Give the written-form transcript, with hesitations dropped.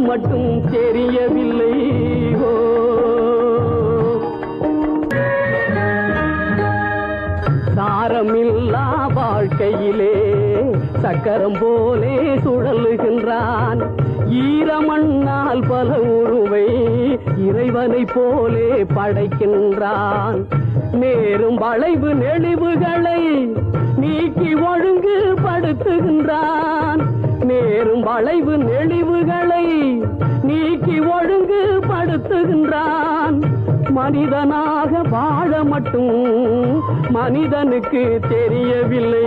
மட்டும் தெரியவில்லை. சாரமில்லா வாழ்க்கையிலே சக்கரம் போலே சுழலுகின்றான். ஈரமண்ணால் பல உருவை இறைவனை போலே படைக்கின்றான். நேரும் வளைவு நெளிவுகளை நீக்கி ஒழுங்கு படுத்துகின்றான். நேரும் வளைவு நெளிவுகளை நீக்கி ஒழுங்கு படுத்துகின்றான். மனிதனாக வாழ மட்டும் மனிதனுக்கு தெரியவில்லை.